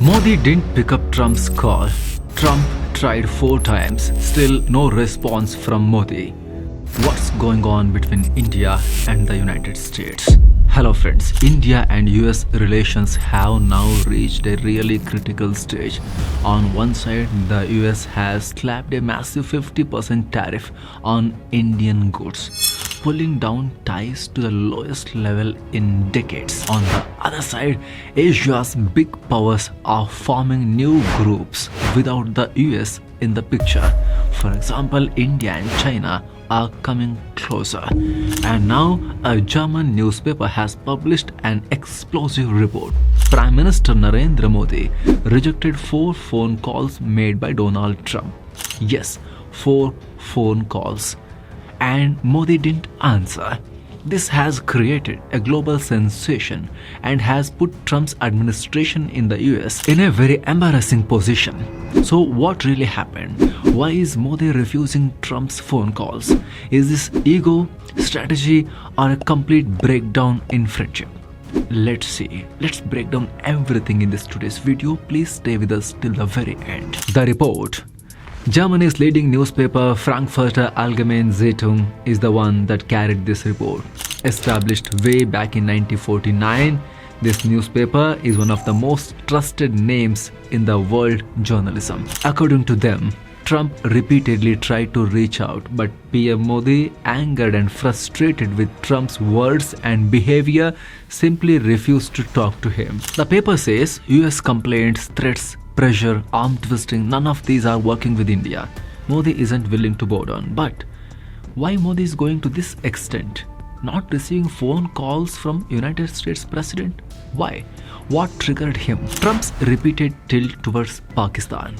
Modi didn't pick up Trump's call. Trump tried 4 times, still no response from Modi. What's going on between India and the United States? Hello friends, India and US relations have now reached a really critical stage. On one side, the US has slapped a massive 50% tariff on Indian goods, pulling down ties to the lowest level in decades. On the other side, Asia's big powers are forming new groups without the US in the picture. For example, India and China are coming closer. And now a German newspaper has published an explosive report. Prime Minister Narendra Modi rejected 4 phone calls made by Donald Trump. Yes, 4 phone calls. And Modi didn't answer. This has created a global sensation and has put Trump's administration in the US in a very embarrassing position. So what really happened? Why is Modi refusing Trump's phone calls? Is this ego, strategy, or a complete breakdown in friendship? Let's see. Let's break down everything in this today's video. Please stay with us till the very end. The report. Germany's leading newspaper Frankfurter Allgemeine Zeitung is the one that carried this report. Established way back in 1949, this newspaper is one of the most trusted names in the world journalism. According to them, Trump repeatedly tried to reach out, but PM Modi, angered and frustrated with Trump's words and behavior, simply refused to talk to him. The paper says US complaints, threats, pressure, arm twisting, none of these are working with India. Modi isn't willing to bow down. But why Modi is going to this extent? Not receiving phone calls from United States President? Why? What triggered him? Trump's repeated tilt towards Pakistan.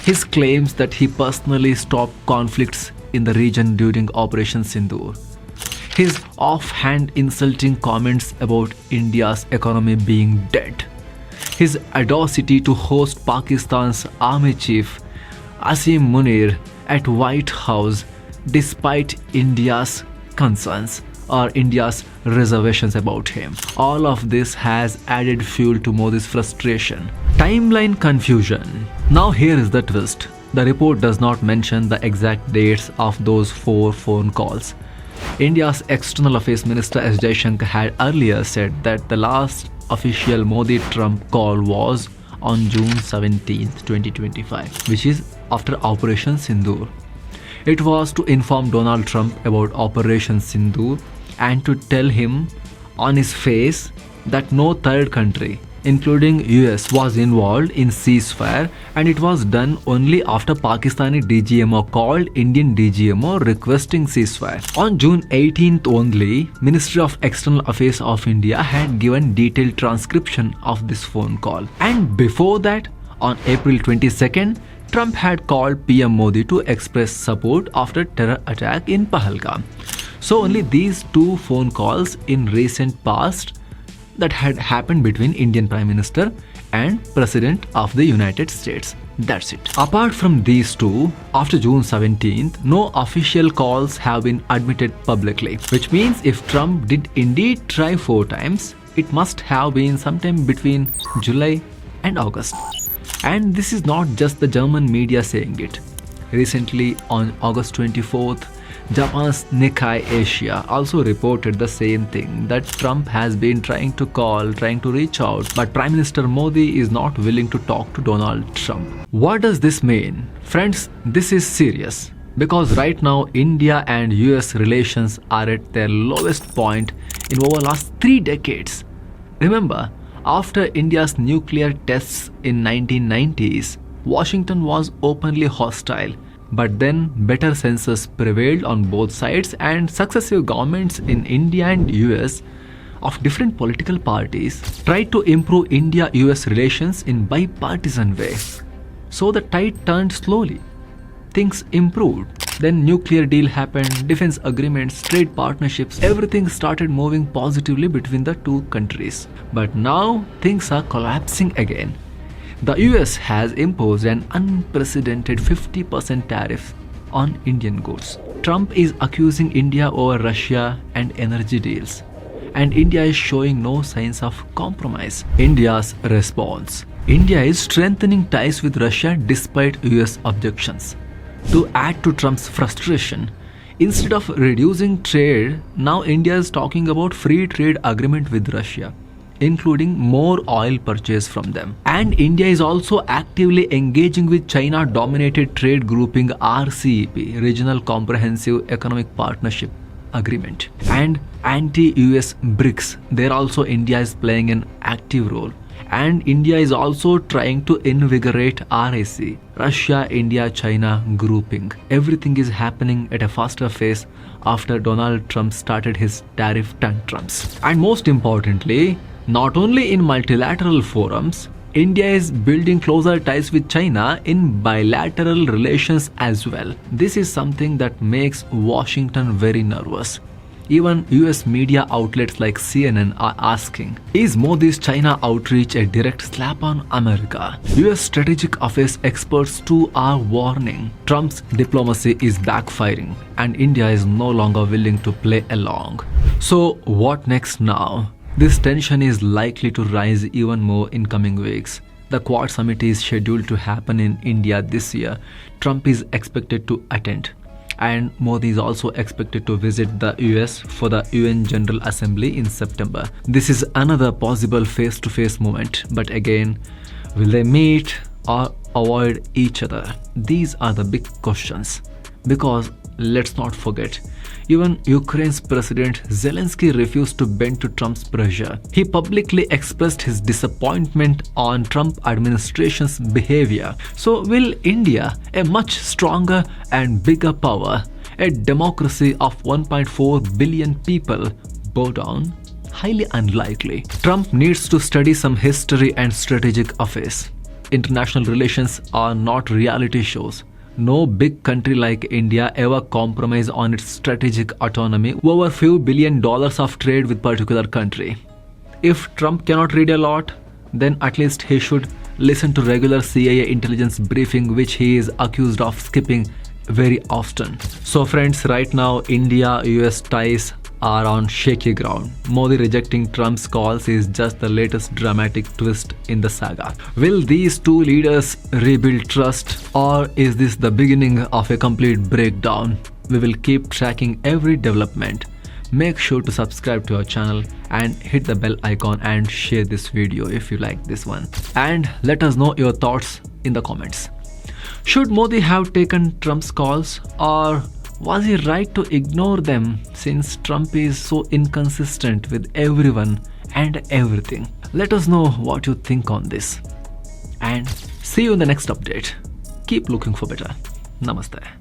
His claims that he personally stopped conflicts in the region during Operation Sindoor. His offhand insulting comments about India's economy being dead. His audacity to host Pakistan's army chief Asim Munir at White House despite India's concerns or India's reservations about him. All of this has added fuel to Modi's frustration. Timeline confusion. Now here is the twist. The report does not mention the exact dates of those 4 phone calls. India's External Affairs Minister S. Jaishankar had earlier said that the last official Modi-Trump call was on June 17, 2025, which is after Operation Sindoor. It was to inform Donald Trump about Operation Sindoor and to tell him on his face that no third country, including US, was involved in ceasefire, and it was done only after Pakistani DGMO called Indian DGMO requesting ceasefire. On June 18th only, Ministry of External Affairs of India had given detailed transcription of this phone call. And before that, on April 22nd, Trump had called PM Modi to express support after terror attack in Pahalgam. So only these 2 phone calls in recent past that had happened between Indian Prime Minister and President of the United States. That's it. Apart from these 2, after June 17th, no official calls have been admitted publicly, which means if Trump did indeed try 4 times, it must have been sometime between July and August. And this is not just the German media saying it. Recently, on August 24th, Japan's Nikkei Asia also reported the same thing, that Trump has been trying to reach out, but Prime Minister Modi is not willing to talk to Donald Trump. What does this mean? Friends, this is serious because right now India and US relations are at their lowest point in over last 3 decades. Remember, after India's nuclear tests in 1990s, Washington was openly hostile. But then better senses prevailed on both sides, and successive governments in India and US of different political parties tried to improve India-US relations in bipartisan way. So the tide turned slowly. Things improved. Then nuclear deal happened, defense agreements, trade partnerships, everything started moving positively between the 2 countries. But now things are collapsing again. The US has imposed an unprecedented 50% tariff on Indian goods. Trump is accusing India over Russia and energy deals. And India is showing no signs of compromise. India's response. India is strengthening ties with Russia despite US objections. To add to Trump's frustration, instead of reducing trade, now India is talking about free trade agreement with Russia, including more oil purchase from them. And India is also actively engaging with China-dominated trade grouping RCEP, Regional Comprehensive Economic Partnership Agreement, and anti-US BRICS. There also India is playing an active role. And India is also trying to invigorate RAC, Russia, India, China grouping. Everything is happening at a faster pace after Donald Trump started his tariff tantrums. And most importantly, not only in multilateral forums, India is building closer ties with China in bilateral relations as well. This is something that makes Washington very nervous. Even US media outlets like CNN are asking, is Modi's China outreach a direct slap on America? US strategic affairs experts too are warning Trump's diplomacy is backfiring and India is no longer willing to play along. So what next now? This tension is likely to rise even more in coming weeks. The Quad Summit is scheduled to happen in India this year. Trump is expected to attend. And Modi is also expected to visit the US for the UN General Assembly in September. This is another possible face-to-face moment. But again, will they meet or avoid each other? These are the big questions. Because let's not forget, even Ukraine's President Zelensky refused to bend to Trump's pressure. He publicly expressed his disappointment on Trump administration's behavior. So will India, a much stronger and bigger power, a democracy of 1.4 billion people, bow down? Highly unlikely. Trump needs to study some history and strategic affairs. International relations are not reality shows. No big country like India ever compromise on its strategic autonomy over few $1 billion of trade with particular country. If Trump cannot read a lot, then at least he should listen to regular CIA intelligence briefing, which he is accused of skipping very often. So friends, right now India-US ties are on shaky ground. Modi rejecting Trump's calls is just the latest dramatic twist in the saga. Will these two leaders rebuild trust, or is this the beginning of a complete breakdown? We will keep tracking every development. Make sure to subscribe to our channel and hit the bell icon and share this video if you like this one. And let us know your thoughts in the comments. Should Modi have taken Trump's calls, or was he right to ignore them since Trump is so inconsistent with everyone and everything? Let us know what you think on this. And see you in the next update. Keep looking for better. Namaste.